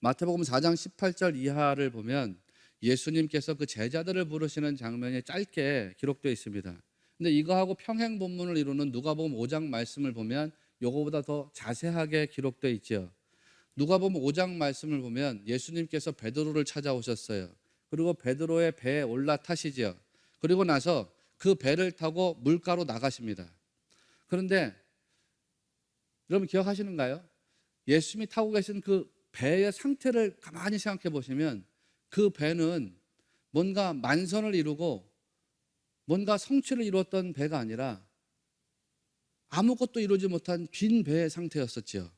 마태복음 4장 18절 이하를 보면 예수님께서 그 제자들을 부르시는 장면이 짧게 기록되어 있습니다. 근데 이거하고 평행 본문을 이루는 누가복음 5장 말씀을 보면 이거보다 더 자세하게 기록되어 있죠. 누가복음 5장 말씀을 보면 예수님께서 베드로를 찾아오셨어요. 그리고 베드로의 배에 올라타시죠. 그리고 나서 그 배를 타고 물가로 나가십니다. 그런데 여러분 기억하시는가요? 예수님이 타고 계신 그 배의 상태를 가만히 생각해 보시면 그 배는 뭔가 만선을 이루고 뭔가 성취를 이루었던 배가 아니라 아무것도 이루지 못한 빈 배의 상태였었죠.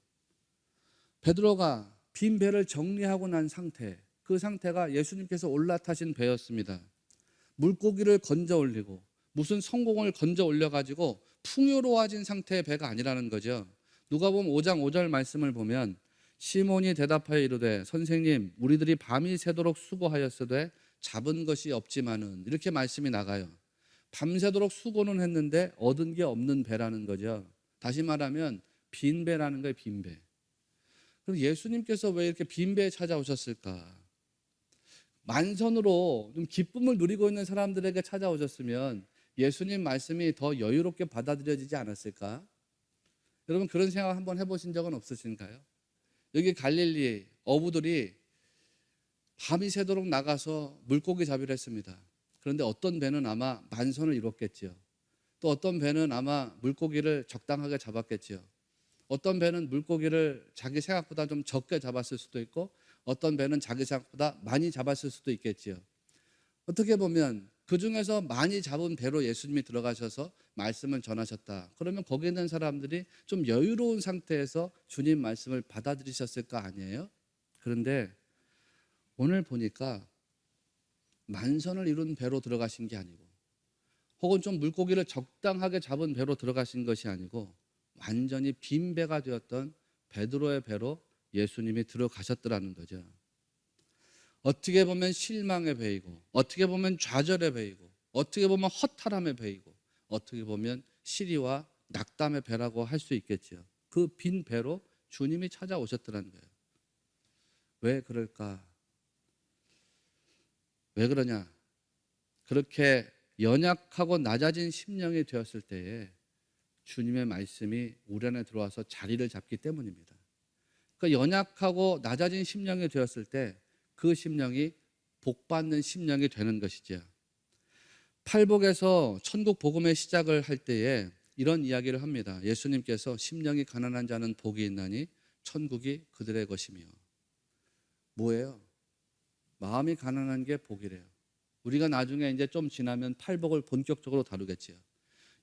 베드로가 빈 배를 정리하고 난 상태, 그 상태가 예수님께서 올라타신 배였습니다. 물고기를 건져 올리고 무슨 성공을 건져 올려가지고 풍요로워진 상태의 배가 아니라는 거죠. 누가복음 5장 5절 말씀을 보면 시몬이 대답하여 이르되 선생님 우리들이 밤이 새도록 수고하였으되 잡은 것이 없지만은 이렇게 말씀이 나가요. 밤새도록 수고는 했는데 얻은 게 없는 배라는 거죠. 다시 말하면 빈 배라는 거예요. 빈 배. 그럼 예수님께서 왜 이렇게 빈 배에 찾아오셨을까? 만선으로 좀 기쁨을 누리고 있는 사람들에게 찾아오셨으면 예수님 말씀이 더 여유롭게 받아들여지지 않았을까? 여러분 그런 생각 한번 해보신 적은 없으신가요? 여기 갈릴리 어부들이 밤이 새도록 나가서 물고기 잡이를 했습니다. 그런데 어떤 배는 아마 만선을 이뤘겠지요. 또 어떤 배는 아마 물고기를 적당하게 잡았겠지요. 어떤 배는 물고기를 자기 생각보다 좀 적게 잡았을 수도 있고 어떤 배는 자기 생각보다 많이 잡았을 수도 있겠지요. 어떻게 보면 그 중에서 많이 잡은 배로 예수님이 들어가셔서 말씀을 전하셨다. 그러면 거기 있는 사람들이 좀 여유로운 상태에서 주님 말씀을 받아들이셨을 거 아니에요? 그런데 오늘 보니까 만선을 이룬 배로 들어가신 게 아니고 혹은 좀 물고기를 적당하게 잡은 배로 들어가신 것이 아니고 완전히 빈 배가 되었던 베드로의 배로 예수님이 들어가셨더라는 거죠. 어떻게 보면 실망의 배이고 어떻게 보면 좌절의 배이고 어떻게 보면 허탈함의 배이고 어떻게 보면 시리와 낙담의 배라고 할 수 있겠죠. 그 빈 배로 주님이 찾아오셨더라는 거예요. 왜 그럴까? 왜 그러냐? 그렇게 연약하고 낮아진 심령이 되었을 때에 주님의 말씀이 우리 안에 들어와서 자리를 잡기 때문입니다. 그러니까 연약하고 낮아진 심령이 되었을 때 그 심령이 복받는 심령이 되는 것이죠. 팔복에서 천국 복음의 시작을 할 때에 이런 이야기를 합니다. 예수님께서 심령이 가난한 자는 복이 있나니 천국이 그들의 것이며. 뭐예요? 마음이 가난한 게 복이래요. 우리가 나중에 이제 좀 지나면 팔복을 본격적으로 다루겠지요.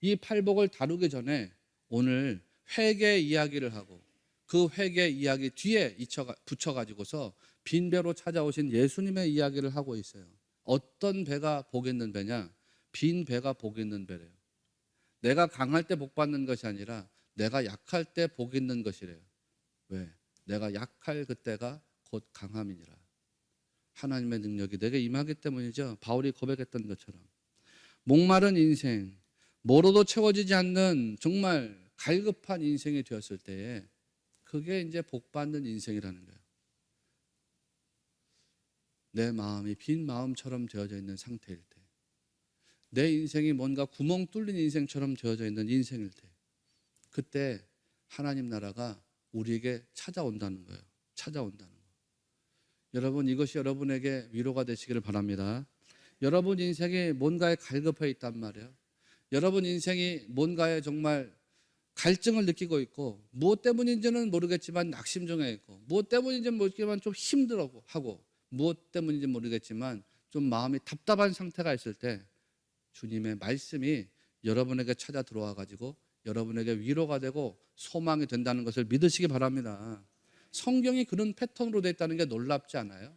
이 팔복을 다루기 전에 오늘 회개 이야기를 하고 그 회개 이야기 뒤에 붙여가지고서 빈 배로 찾아오신 예수님의 이야기를 하고 있어요. 어떤 배가 복 있는 배냐? 빈 배가 복 있는 배래요. 내가 강할 때 복 받는 것이 아니라 내가 약할 때 복 있는 것이래요. 왜? 내가 약할 그때가 곧 강함이니라. 하나님의 능력이 내게 임하기 때문이죠. 바울이 고백했던 것처럼. 목마른 인생, 뭐로도 채워지지 않는 정말 갈급한 인생이 되었을 때에 그게 이제 복받는 인생이라는 거예요. 내 마음이 빈 마음처럼 되어져 있는 상태일 때, 내 인생이 뭔가 구멍 뚫린 인생처럼 되어져 있는 인생일 때, 그때 하나님 나라가 우리에게 찾아온다는 거예요. 찾아온다는 거예요. 여러분 이것이 여러분에게 위로가 되시기를 바랍니다. 여러분 인생이 뭔가에 갈급해 있단 말이에요. 여러분 인생이 뭔가에 정말 갈증을 느끼고 있고 무엇 때문인지는 모르겠지만 낙심 중에 있고 무엇 때문인지는 모르겠지만 좀 힘들어하고 무엇 때문인지 모르겠지만 좀 마음이 답답한 상태가 있을 때 주님의 말씀이 여러분에게 찾아 들어와 가지고 여러분에게 위로가 되고 소망이 된다는 것을 믿으시기 바랍니다. 성경이 그런 패턴으로 되어 있다는 게 놀랍지 않아요?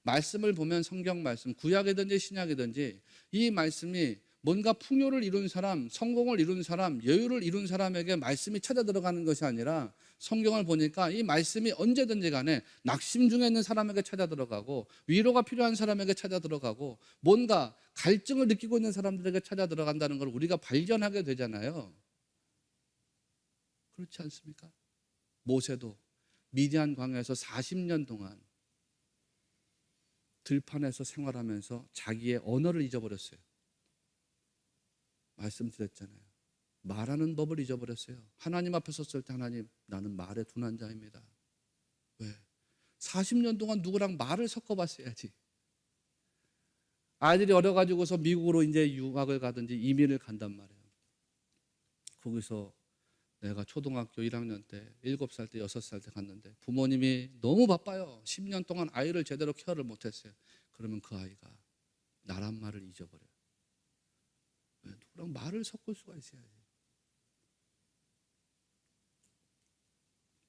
말씀을 보면 성경 말씀, 구약이든지 신약이든지 이 말씀이 뭔가 풍요를 이룬 사람, 성공을 이룬 사람, 여유를 이룬 사람에게 말씀이 찾아 들어가는 것이 아니라 성경을 보니까 이 말씀이 언제든지 간에 낙심 중에 있는 사람에게 찾아 들어가고 위로가 필요한 사람에게 찾아 들어가고 뭔가 갈증을 느끼고 있는 사람들에게 찾아 들어간다는 걸 우리가 발견하게 되잖아요. 그렇지 않습니까? 모세도 미디안 광야에서 40년 동안 들판에서 생활하면서 자기의 언어를 잊어버렸어요. 말씀드렸잖아요. 말하는 법을 잊어버렸어요. 하나님 앞에 섰을 때 하나님, 나는 말에 둔한 자입니다. 왜? 40년 동안 누구랑 말을 섞어봤어야지. 아이들이 어려가지고서 미국으로 이제 유학을 가든지 이민을 간단 말이에요. 거기서 내가 초등학교 1학년 때 7살 때 6살 때 갔는데 부모님이 너무 바빠요. 10년 동안 아이를 제대로 케어를 못했어요. 그러면 그 아이가 나란 말을 잊어버려요. 왜? 누구랑 말을 섞을 수가 있어야지.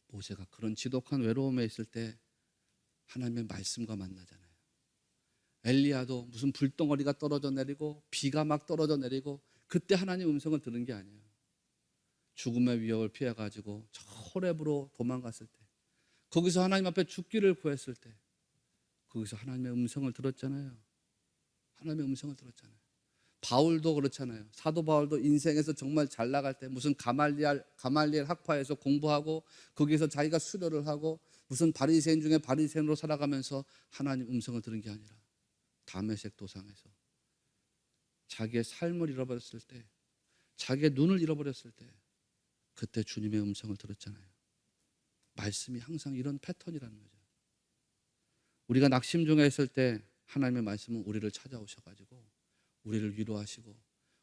모세가 그런 지독한 외로움에 있을 때 하나님의 말씀과 만나잖아요. 엘리야도 무슨 불덩어리가 떨어져 내리고 비가 막 떨어져 내리고 그때 하나님 음성을 들은 게 아니에요. 죽음의 위협을 피해가지고 저 호렙으로 도망갔을 때, 거기서 하나님 앞에 죽기를 구했을 때, 거기서 하나님의 음성을 들었잖아요. 하나님의 음성을 들었잖아요. 바울도 그렇잖아요. 사도 바울도 인생에서 정말 잘 나갈 때 무슨 가말리엘 학파에서 공부하고 거기서 자기가 수료를 하고 무슨 바리새인 중에 바리새인으로 살아가면서 하나님 음성을 들은 게 아니라 다메섹 도상에서 자기의 삶을 잃어버렸을 때, 자기의 눈을 잃어버렸을 때 그때 주님의 음성을 들었잖아요. 말씀이 항상 이런 패턴이라는 거죠. 우리가 낙심 중에 있을 때 하나님의 말씀은 우리를 찾아오셔가지고 우리를 위로하시고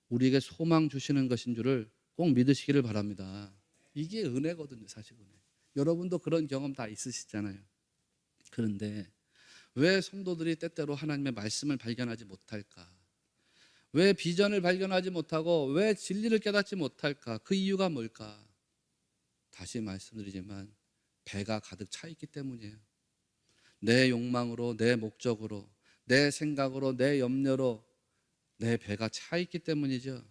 우리에게 소망 주시는 것인 줄을 꼭 믿으시기를 바랍니다. 이게 은혜거든요. 사실 은혜. 여러분도 그런 경험 다 있으시잖아요. 그런데 왜 성도들이 때때로 하나님의 말씀을 발견하지 못할까? 왜 비전을 발견하지 못하고 왜 진리를 깨닫지 못할까? 그 이유가 뭘까? 다시 말씀드리지만 배가 가득 차 있기 때문이에요. 내 욕망으로, 내 목적으로, 내 생각으로, 내 염려로 내 배가 차 있기 때문이죠.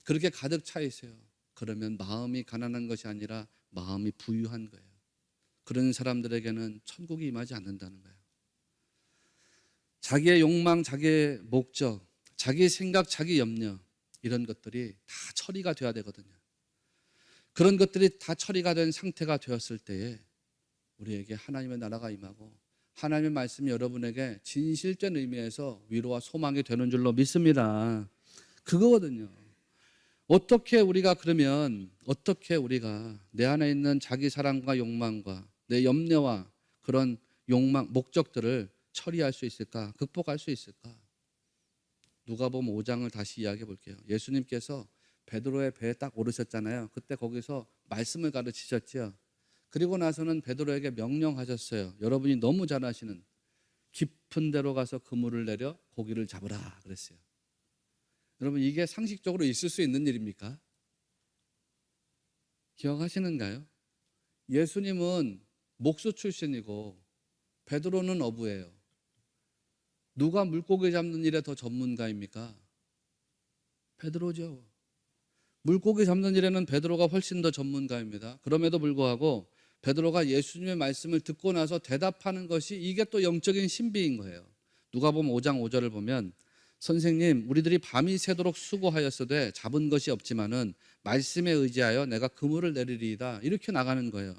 그렇게 가득 차 있어요. 그러면 마음이 가난한 것이 아니라 마음이 부유한 거예요. 그런 사람들에게는 천국이 임하지 않는다는 거예요. 자기의 욕망, 자기의 목적, 자기 생각, 자기 염려, 이런 것들이 다 처리가 돼야 되거든요. 그런 것들이 다 처리가 된 상태가 되었을 때에 우리에게 하나님의 나라가 임하고 하나님의 말씀이 여러분에게 진실된 의미에서 위로와 소망이 되는 줄로 믿습니다. 그거거든요. 어떻게 우리가 내 안에 있는 자기 사랑과 욕망과 내 염려와 그런 욕망, 목적들을 처리할 수 있을까? 극복할 수 있을까? 누가복음 5장을 다시 이야기해 볼게요. 예수님께서 베드로의 배에 딱 오르셨잖아요. 그때 거기서 말씀을 가르치셨죠. 그리고 나서는 베드로에게 명령하셨어요. 여러분이 너무 잘 아시는 깊은 데로 가서 그물을 내려 고기를 잡으라 그랬어요. 여러분, 이게 상식적으로 있을 수 있는 일입니까? 기억하시는가요? 예수님은 목수 출신이고 베드로는 어부예요. 누가 물고기 잡는 일에 더 전문가입니까? 베드로죠. 물고기 잡는 일에는 베드로가 훨씬 더 전문가입니다. 그럼에도 불구하고 베드로가 예수님의 말씀을 듣고 나서 대답하는 것이 이게 또 영적인 신비인 거예요. 누가복음 5장 5절을 보면 선생님, 우리들이 밤이 새도록 수고하였으되 잡은 것이 없지만은 말씀에 의지하여 내가 그물을 내리리이다. 이렇게 나가는 거예요.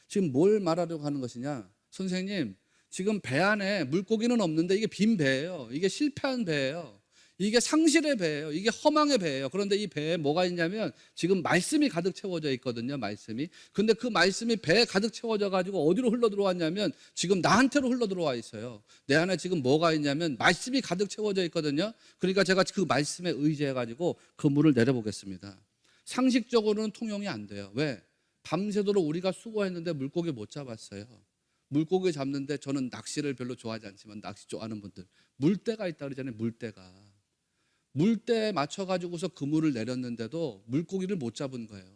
지금 뭘 말하려고 하는 것이냐? 선생님, 지금 배 안에 물고기는 없는데 이게 빈 배예요. 이게 실패한 배예요. 이게 상실의 배예요. 이게 허망의 배예요. 그런데 이 배에 뭐가 있냐면 지금 말씀이 가득 채워져 있거든요. 말씀이. 근데 그 말씀이 배에 가득 채워져 가지고 어디로 흘러 들어왔냐면 지금 나한테로 흘러 들어와 있어요. 내 안에 지금 뭐가 있냐면 말씀이 가득 채워져 있거든요. 그러니까 제가 그 말씀에 의지해 가지고 그 물을 내려보겠습니다. 상식적으로는 통용이 안 돼요. 왜? 밤새도록 우리가 수고했는데 물고기 못 잡았어요. 물고기 잡는데 저는 낚시를 별로 좋아하지 않지만 낚시 좋아하는 분들 물대가 있다 그러잖아요. 물대에 맞춰가지고서 그물을 내렸는데도 물고기를 못 잡은 거예요.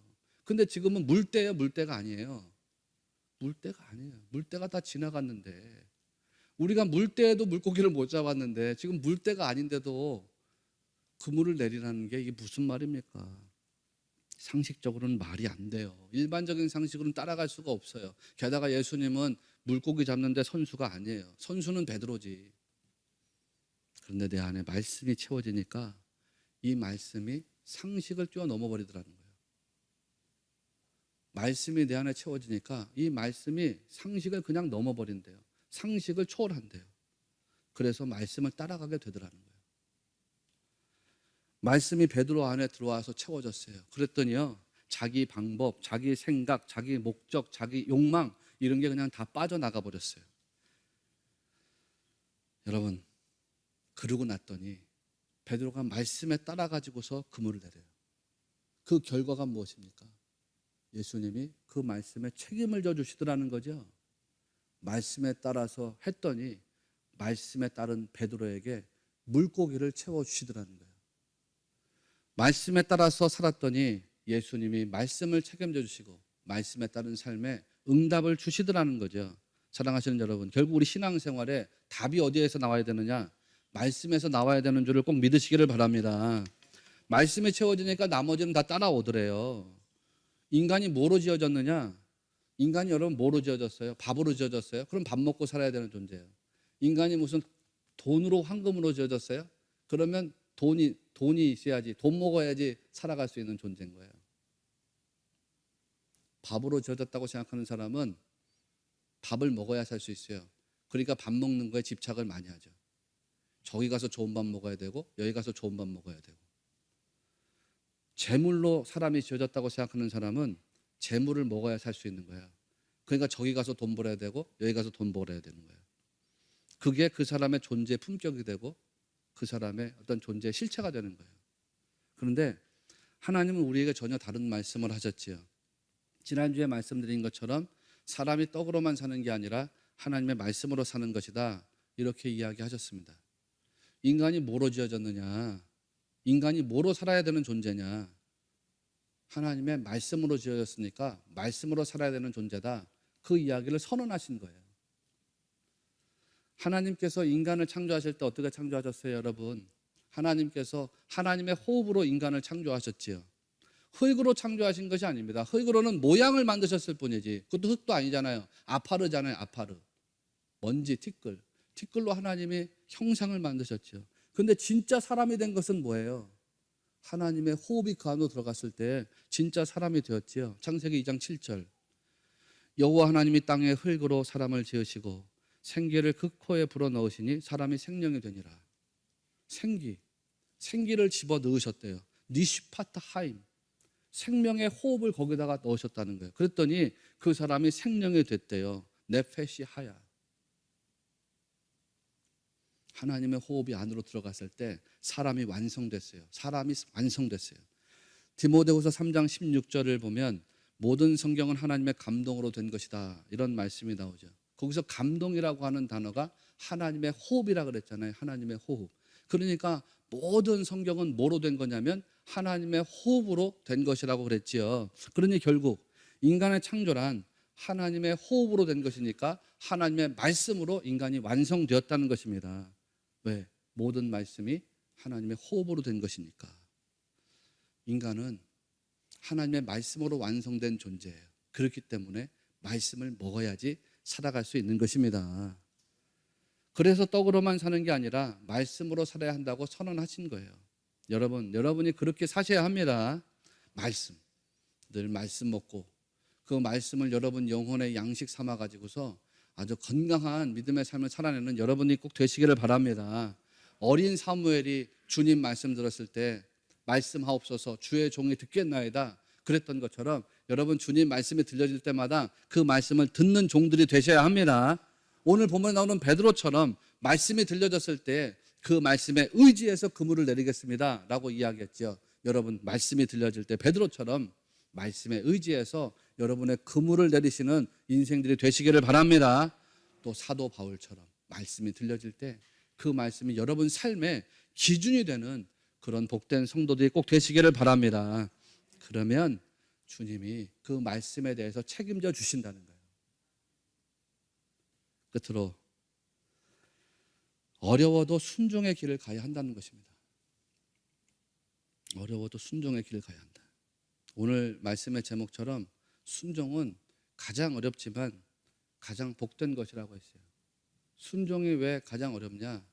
근데 지금은 물대예요, 물대가 아니에요. 물대가 아니에요. 물대가 다 지나갔는데 우리가 물대에도 물고기를 못 잡았는데 지금 물대가 아닌데도 그물을 내리라는 게 이게 무슨 말입니까? 상식적으로는 말이 안 돼요. 일반적인 상식으로는 따라갈 수가 없어요. 게다가 예수님은 물고기 잡는데 선수가 아니에요. 선수는 베드로지. 그런데 내 안에 말씀이 채워지니까 이 말씀이 상식을 뛰어넘어 버리더라는 거예요. 말씀이 내 안에 채워지니까 이 말씀이 상식을 그냥 넘어버린대요. 상식을 초월한대요. 그래서 말씀을 따라가게 되더라는 거예요. 말씀이 베드로 안에 들어와서 채워졌어요. 그랬더니요, 자기 방법, 자기 생각, 자기 목적, 자기 욕망 이런 게 그냥 다 빠져나가 버렸어요. 여러분, 그러고 났더니 베드로가 말씀에 따라 가지고서 그물을 내려요. 그 결과가 무엇입니까? 예수님이 그 말씀에 책임을 져 주시더라는 거죠. 말씀에 따라서 했더니 말씀에 따른 베드로에게 물고기를 채워 주시더라는 거예요. 말씀에 따라서 살았더니 예수님이 말씀을 책임져 주시고 말씀에 따른 삶에 응답을 주시더라는 거죠. 사랑하시는 여러분, 결국 우리 신앙생활에 답이 어디에서 나와야 되느냐? 말씀에서 나와야 되는 줄을 꼭 믿으시기를 바랍니다. 말씀이 채워지니까 나머지는 다 따라오더래요. 인간이 뭐로 지어졌느냐? 인간이 여러분 뭐로 지어졌어요? 밥으로 지어졌어요? 그럼 밥 먹고 살아야 되는 존재예요. 인간이 무슨 돈으로 황금으로 지어졌어요? 그러면 돈이 있어야지, 돈 먹어야지 살아갈 수 있는 존재인 거예요. 밥으로 지어졌다고 생각하는 사람은 밥을 먹어야 살 수 있어요. 그러니까 밥 먹는 거에 집착을 많이 하죠. 저기 가서 좋은 밥 먹어야 되고 여기 가서 좋은 밥 먹어야 되고. 재물로 사람이 지어졌다고 생각하는 사람은 재물을 먹어야 살 수 있는 거예요. 그러니까 저기 가서 돈 벌어야 되고 여기 가서 돈 벌어야 되는 거예요. 그게 그 사람의 존재 품격이 되고 그 사람의 어떤 존재의 실체가 되는 거예요. 그런데 하나님은 우리에게 전혀 다른 말씀을 하셨지요. 지난주에 말씀드린 것처럼 사람이 떡으로만 사는 게 아니라 하나님의 말씀으로 사는 것이다, 이렇게 이야기하셨습니다. 인간이 뭐로 지어졌느냐? 인간이 뭐로 살아야 되는 존재냐? 하나님의 말씀으로 지어졌으니까 말씀으로 살아야 되는 존재다, 그 이야기를 선언하신 거예요. 하나님께서 인간을 창조하실 때 어떻게 창조하셨어요, 여러분? 하나님께서 하나님의 호흡으로 인간을 창조하셨지요. 흙으로 창조하신 것이 아닙니다. 흙으로는 모양을 만드셨을 뿐이지. 그것도 흙도 아니잖아요. 아파르잖아요. 아파르. 먼지, 티끌. 티끌로 하나님이 형상을 만드셨죠. 그런데 진짜 사람이 된 것은 뭐예요? 하나님의 호흡이 그 안으로 들어갔을 때 진짜 사람이 되었지요. 창세기 2장 7절. 여호와 하나님이 땅에 흙으로 사람을 지으시고 생기를 그 코에 불어넣으시니 사람이 생명이 되니라. 생기를 집어 넣으셨대요. 니시파타 하임. 생명의 호흡을 거기다가 넣으셨다는 거예요. 그랬더니 그 사람이 생명이 됐대요. 네페시 하야. 하나님의 호흡이 안으로 들어갔을 때 사람이 완성됐어요. 사람이 완성됐어요. 디모데후서 3장 16절을 보면 모든 성경은 하나님의 감동으로 된 것이다, 이런 말씀이 나오죠. 거기서 감동이라고 하는 단어가 하나님의 호흡이라 그랬잖아요. 하나님의 호흡. 그러니까 모든 성경은 뭐로 된 거냐면 하나님의 호흡으로 된 것이라고 그랬지요. 그러니 결국 인간의 창조란 하나님의 호흡으로 된 것이니까 하나님의 말씀으로 인간이 완성되었다는 것입니다. 왜? 모든 말씀이 하나님의 호흡으로 된 것이니까. 인간은 하나님의 말씀으로 완성된 존재예요. 그렇기 때문에 말씀을 먹어야지 살아갈 수 있는 것입니다. 그래서 떡으로만 사는 게 아니라 말씀으로 살아야 한다고 선언하신 거예요. 여러분이 그렇게 사셔야 합니다. 말씀. 늘 말씀 먹고 그 말씀을 여러분 영혼의 양식 삼아 가지고서 아주 건강한 믿음의 삶을 살아내는 여러분이 꼭 되시기를 바랍니다. 어린 사무엘이 주님 말씀 들었을 때 말씀하옵소서 주의 종이 듣겠나이다 그랬던 것처럼 여러분 주님 말씀이 들려질 때마다 그 말씀을 듣는 종들이 되셔야 합니다. 오늘 본문에 나오는 베드로처럼 말씀이 들려졌을 때 그 말씀에 의지해서 그물을 내리겠습니다 라고 이야기했죠. 여러분 말씀이 들려질 때 베드로처럼 말씀에 의지해서 여러분의 그물을 내리시는 인생들이 되시기를 바랍니다. 또 사도 바울처럼 말씀이 들려질 때 그 말씀이 여러분 삶의 기준이 되는 그런 복된 성도들이 꼭 되시기를 바랍니다. 그러면 주님이 그 말씀에 대해서 책임져 주신다는 거예요. 끝으로 어려워도 순종의 길을 가야 한다는 것입니다. 어려워도 순종의 길을 가야 한다. 오늘 말씀의 제목처럼 순종은 가장 어렵지만 가장 복된 것이라고 했어요. 순종이 왜 가장 어렵냐?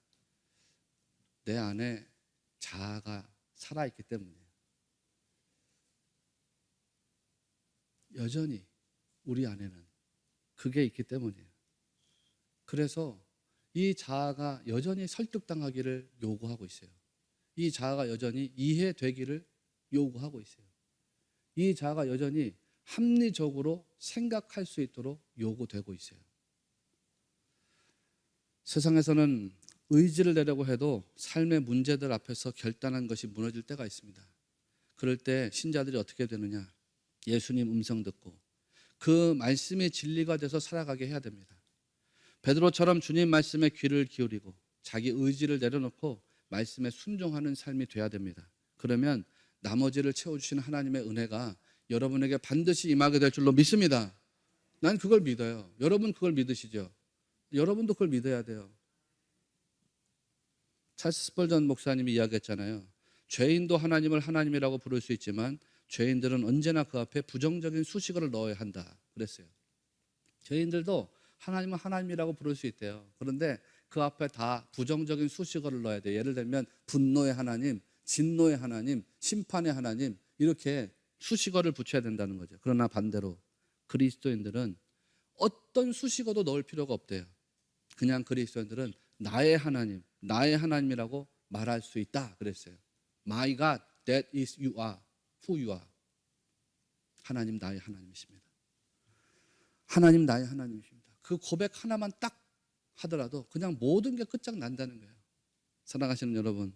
내 안에 자아가 살아있기 때문이에요. 여전히 우리 안에는 그게 있기 때문이에요. 그래서 이 자아가 여전히 설득당하기를 요구하고 있어요. 이 자아가 여전히 이해되기를 요구하고 있어요. 이 자아가 여전히 합리적으로 생각할 수 있도록 요구되고 있어요. 세상에서는 의지를 내려고 해도 삶의 문제들 앞에서 결단한 것이 무너질 때가 있습니다. 그럴 때 신자들이 어떻게 되느냐? 예수님 음성 듣고 그 말씀이 진리가 돼서 살아가게 해야 됩니다. 베드로처럼 주님 말씀에 귀를 기울이고 자기 의지를 내려놓고 말씀에 순종하는 삶이 돼야 됩니다. 그러면 나머지를 채워주시는 하나님의 은혜가 여러분에게 반드시 임하게 될 줄로 믿습니다. 난 그걸 믿어요. 여러분 그걸 믿으시죠? 여러분도 그걸 믿어야 돼요. 찰스 스펄전 목사님이 이야기했잖아요. 죄인도 하나님을 하나님이라고 부를 수 있지만 죄인들은 언제나 그 앞에 부정적인 수식어를 넣어야 한다 그랬어요. 죄인들도 하나님은 하나님이라고 부를 수 있대요. 그런데 그 앞에 다 부정적인 수식어를 넣어야 돼요. 예를 들면 분노의 하나님, 진노의 하나님, 심판의 하나님 이렇게 수식어를 붙여야 된다는 거죠. 그러나 반대로 그리스도인들은 어떤 수식어도 넣을 필요가 없대요. 그냥 그리스도인들은 나의 하나님, 나의 하나님이라고 말할 수 있다 그랬어요. My God, that is you are, who you are. 하나님 나의 하나님이십니다. 하나님 나의 하나님이십니다. 그 고백 하나만 딱 하더라도 그냥 모든 게 끝장난다는 거예요. 사랑하시는 여러분,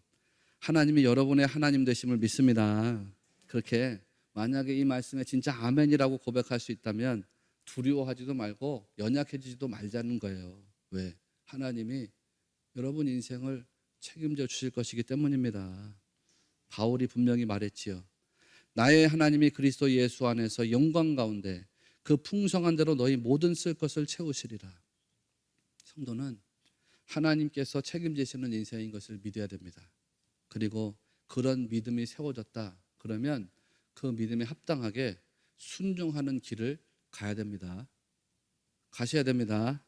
하나님이 여러분의 하나님 되심을 믿습니다. 그렇게 만약에 이 말씀에 진짜 아멘이라고 고백할 수 있다면 두려워하지도 말고 연약해지지도 말자는 거예요. 왜? 하나님이 여러분 인생을 책임져 주실 것이기 때문입니다. 바울이 분명히 말했지요. 나의 하나님이 그리스도 예수 안에서 영광 가운데 그 풍성한 대로 너희 모든 쓸 것을 채우시리라. 성도는 하나님께서 책임지시는 인생인 것을 믿어야 됩니다. 그리고 그런 믿음이 세워졌다 그러면 그 믿음에 합당하게 순종하는 길을 가야 됩니다. 가셔야 됩니다.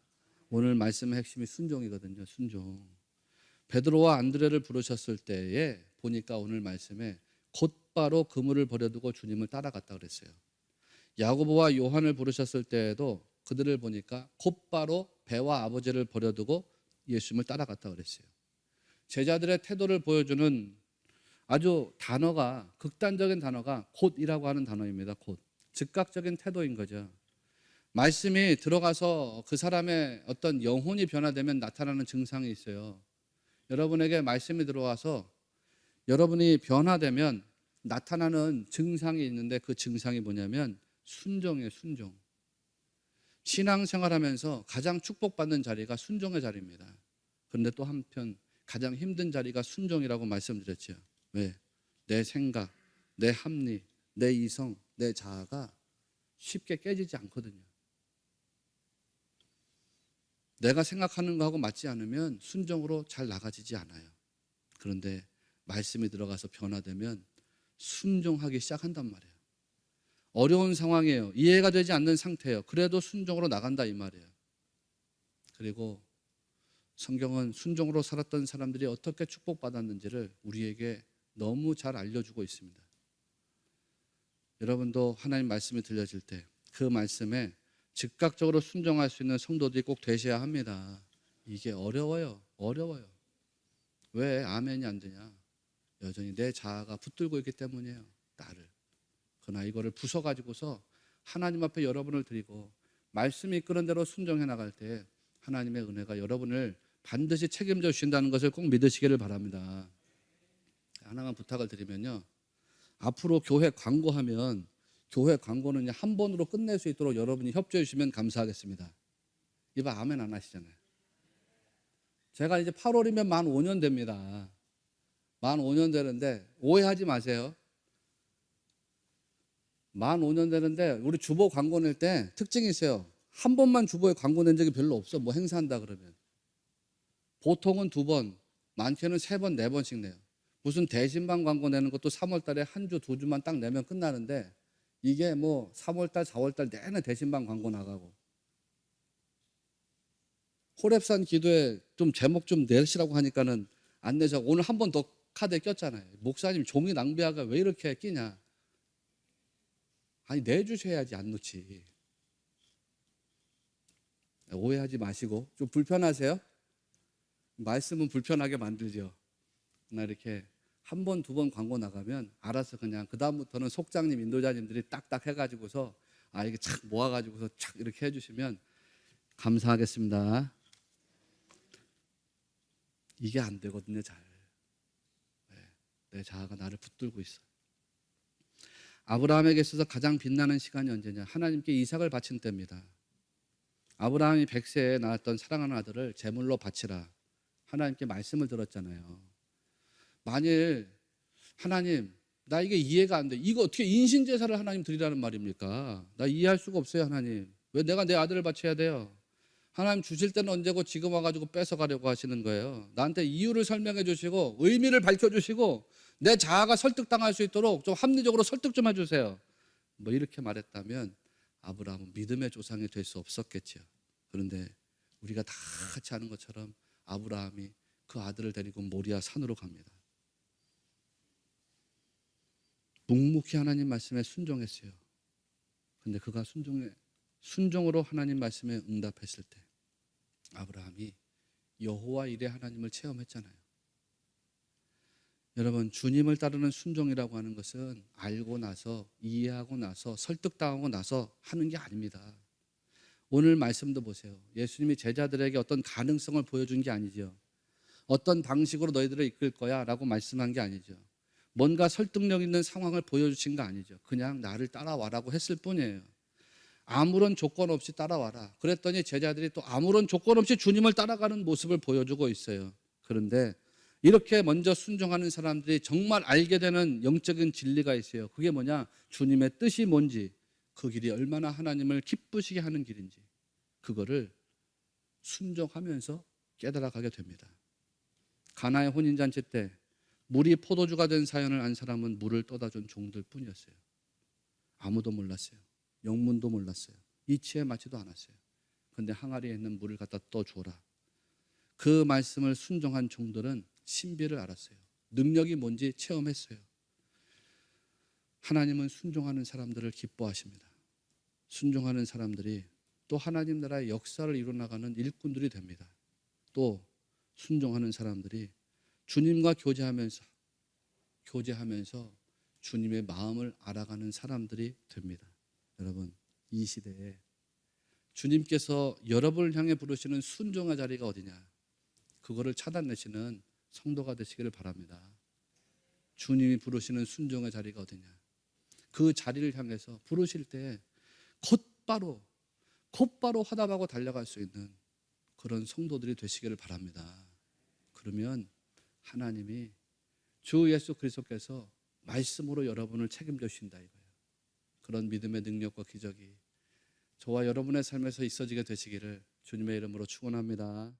오늘 말씀의 핵심이 순종이거든요. 순종. 베드로와 안드레를 부르셨을 때에 보니까 오늘 말씀에 곧바로 그물을 버려두고 주님을 따라갔다 그랬어요. 야고보와 요한을 부르셨을 때에도 그들을 보니까 곧바로 배와 아버지를 버려두고 예수님을 따라갔다 그랬어요. 제자들의 태도를 보여주는 아주 단어가 극단적인 단어가 곧이라고 하는 단어입니다. 곧. 즉각적인 태도인 거죠. 말씀이 들어가서 그 사람의 어떤 영혼이 변화되면 나타나는 증상이 있어요. 여러분에게 말씀이 들어와서 여러분이 변화되면 나타나는 증상이 있는데 그 증상이 뭐냐면 순종이에요. 순종. 신앙생활하면서 가장 축복받는 자리가 순종의 자리입니다. 그런데 또 한편 가장 힘든 자리가 순종이라고 말씀드렸죠. 왜? 내 생각, 내 합리, 내 이성, 내 자아가 쉽게 깨지지 않거든요. 내가 생각하는 거하고 맞지 않으면 순종으로 잘 나가지지 않아요. 그런데 말씀이 들어가서 변화되면 순종하기 시작한단 말이에요. 어려운 상황이에요. 이해가 되지 않는 상태예요. 그래도 순종으로 나간다 이 말이에요. 그리고 성경은 순종으로 살았던 사람들이 어떻게 축복받았는지를 우리에게 너무 잘 알려주고 있습니다. 여러분도 하나님 말씀이 들려질 때 그 말씀에 즉각적으로 순종할 수 있는 성도들이 꼭 되셔야 합니다. 이게 어려워요. 어려워요. 왜 아멘이 안 되냐? 여전히 내 자아가 붙들고 있기 때문이에요. 나를. 그러나 이거를 부숴가지고서 하나님 앞에 여러분을 드리고 말씀이 이끄는 대로 순종해 나갈 때 하나님의 은혜가 여러분을 반드시 책임져 주신다는 것을 꼭 믿으시기를 바랍니다. 하나만 부탁을 드리면요. 앞으로 교회 광고하면 교회 광고는 한 번으로 끝낼 수 있도록 여러분이 협조해 주시면 감사하겠습니다. 이봐 아멘 안 하시잖아요. 제가 이제 8월이면 만 5년 됩니다. 만 5년 되는데 오해하지 마세요. 만 5년 되는데 우리 주보 광고 낼 때 특징이 있어요. 한 번만 주보에 광고 낸 적이 별로 없어. 뭐 행사한다 그러면. 보통은 2번, 많게는 3번, 4번씩 내요. 무슨 대신방 광고 내는 것도 3월 달에 한 주, 2주만 딱 내면 끝나는데 이게 뭐 3월 달, 4월 달 내내 대신방 광고 나가고 호랩산 기도에 좀 제목 좀 내시라고 하니까는 안 내자고 오늘 한 번 더 카드에 꼈잖아요. 목사님 종이 낭비하가 왜 이렇게 끼냐. 아니 내주셔야지 안 넣지. 오해하지 마시고 좀 불편하세요? 말씀은 불편하게 만들죠. 나 이렇게 한 번, 두 번 광고 나가면 알아서 그냥 그다음부터는 속장님, 인도자님들이 딱딱 해가지고서 이게 착 모아가지고서 착 이렇게 해주시면 감사하겠습니다. 이게 안 되거든요, 잘. 내 자아가 나를 붙들고 있어. 아브라함에게 있어서 가장 빛나는 시간이 언제냐? 하나님께 이삭을 바친 때입니다. 아브라함이 100세에 낳았던 사랑하는 아들을 제물로 바치라. 하나님께 말씀을 들었잖아요. 만일 하나님, 나 이게 이해가 안 돼. 이거 어떻게 인신제사를 하나님 드리라는 말입니까? 나 이해할 수가 없어요, 하나님. 왜 내가 내 아들을 바쳐야 돼요? 하나님 주실 때는 언제고 지금 와가지고 뺏어가려고 하시는 거예요. 나한테 이유를 설명해 주시고 의미를 밝혀주시고 내 자아가 설득당할 수 있도록 좀 합리적으로 설득 좀 해주세요. 뭐 이렇게 말했다면 아브라함은 믿음의 조상이 될 수 없었겠죠. 그런데 우리가 다 같이 아는 것처럼 아브라함이 그 아들을 데리고 모리아 산으로 갑니다. 묵묵히 하나님 말씀에 순종했어요. 근데 그가 순종으로 하나님 말씀에 응답했을 때 아브라함이 여호와 이레 하나님을 체험했잖아요. 여러분, 주님을 따르는 순종이라고 하는 것은 알고 나서 이해하고 나서 설득당하고 나서 하는 게 아닙니다. 오늘 말씀도 보세요. 예수님이 제자들에게 어떤 가능성을 보여준 게 아니죠. 어떤 방식으로 너희들을 이끌 거야 라고 말씀한 게 아니죠. 뭔가 설득력 있는 상황을 보여주신 거 아니죠. 그냥 나를 따라와라고 했을 뿐이에요. 아무런 조건 없이 따라와라. 그랬더니 제자들이 또 아무런 조건 없이 주님을 따라가는 모습을 보여주고 있어요. 그런데 이렇게 먼저 순종하는 사람들이 정말 알게 되는 영적인 진리가 있어요. 그게 뭐냐? 주님의 뜻이 뭔지, 그 길이 얼마나 하나님을 기쁘시게 하는 길인지, 그거를 순종하면서 깨달아가게 됩니다. 가나의 혼인잔치 때 물이 포도주가 된 사연을 안 사람은 물을 떠다 준 종들 뿐이었어요. 아무도 몰랐어요. 영문도 몰랐어요. 이치에 맞지도 않았어요. 그런데 항아리에 있는 물을 갖다 떠줘라. 그 말씀을 순종한 종들은 신비를 알았어요. 능력이 뭔지 체험했어요. 하나님은 순종하는 사람들을 기뻐하십니다. 순종하는 사람들이 또 하나님 나라의 역사를 이루어나가는 일꾼들이 됩니다. 또 순종하는 사람들이 주님과 교제하면서 주님의 마음을 알아가는 사람들이 됩니다. 여러분, 이 시대에 주님께서 여러분을 향해 부르시는 순종의 자리가 어디냐? 그거를 찾아내시는 성도가 되시기를 바랍니다. 주님이 부르시는 순종의 자리가 어디냐? 그 자리를 향해서 부르실 때 곧바로 화답하고 달려갈 수 있는 그런 성도들이 되시기를 바랍니다. 그러면 하나님이 주 예수 그리스도께서 말씀으로 여러분을 책임져 주신다 이거예요. 그런 믿음의 능력과 기적이 저와 여러분의 삶에서 있어지게 되시기를 주님의 이름으로 축원합니다.